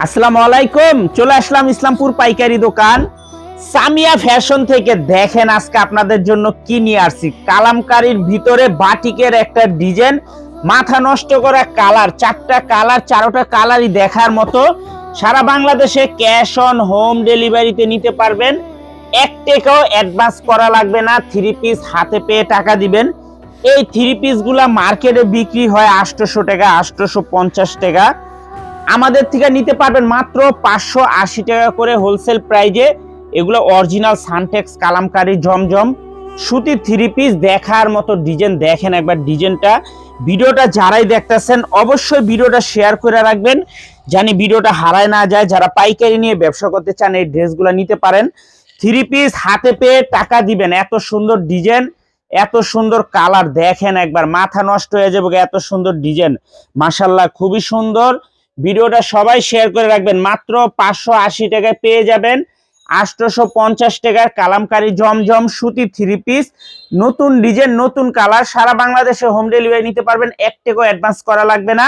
আসসালামু আলাইকুম। চলে আসলাম ইসলামপুর পাইকারি দোকান সামিয়া ফ্যাশন থেকে। দেখেন আজকে আপনাদের জন্য কি নিয়ে আসছি। কালামকারীর ভিতরে বাটিকের একটা ডিজাইন, মাথা নষ্ট করা কালার, চারটা কালার, চারোটা কালারই দেখার মতো। সারা বাংলাদেশে ক্যাশ অন হোম ডেলিভারিতে নিতে পারবেন। এক টাকাও অ্যাডভান্স করা লাগবে না। থ্রি পিস হাতে পেয়ে টাকা দিবেন। এই থ্রি পিস গুলা মার্কেটে বিক্রি হয় 800 টাকা, 850 টাকা। আমাদের থেকে নিতে পারবেন মাত্র 580 টাকা করে হোলসেল প্রাইজে। এগুলো অরিজিনাল সানটেক্স কালামকারী জমজম সুতি থ্রি পিস, দেখার মতো ডিজাইন। দেখেন একবার ডিজাইনটা। ভিডিওটা যারাই দেখতেছেন অবশ্যই ভিডিওটা শেয়ার করে রাখবেন, জানি ভিডিওটা হারায় না যায়। যারা পাইকারি নিয়ে ব্যবসা করতে চান এই ড্রেসগুলো নিতে পারেন। থ্রি পিস হাতে পেয়ে টাকা দিবেন। এত সুন্দর ডিজাইন, এত সুন্দর কালার, দেখেন একবার মাথা নষ্ট হয়ে যাবে। এত সুন্দর ডিজাইন, মাশাআল্লাহ, খুবই সুন্দর। ভিডিওটা সবাই শেয়ার করে রাখবেন। মাত্র 580 টাকায় পেয়ে যাবেন 850 টাকার কালামকারী জমজম সুতি থ্রি পিস, নতুন ডিজাইন, নতুন কালার। সারা বাংলাদেশে হোম ডেলিভারি নিতে পারবেন। এক টাকাও অ্যাডভান্স করা লাগবে না।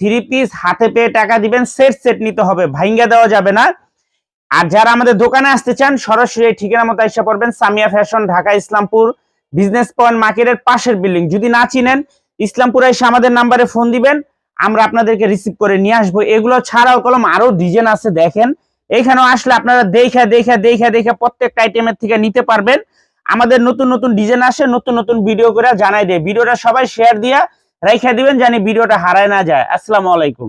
থ্রি পিস হাতে পেয়ে টাকা দিবেন। সেট সেট নিতে হবে, ভাঙ্গা দেওয়া যাবে না। আর যারা আমাদের দোকানে আসতে চান সরাসরি ঠিকানা মতো এসে পড়বেন। Samia fashion, Dhaka Islampur business point মার্কেটের পাশের বিল্ডিং। যদি না চিনেন ইসলামপুরে এসে আমাদের নাম্বারে ফোন দিবেন, আমরা আপনাদেরকে রিসিভ করে নিয়ে আসবো। এগুলো ছাড়াও কলম আরো ডিজাইন আছে, দেখেন। এখানেও আসলে আপনারা দেখা প্রত্যেকটা আইটেমের থেকে নিতে পারবেন। আমাদের নতুন নতুন ডিজাইন আসে, নতুন নতুন ভিডিও করে জানাই দেয়। ভিডিওটা সবাই শেয়ার দিয়া রাইখা দিবেন, জানি ভিডিওটা হারায় না যায়। আসসালামু আলাইকুম।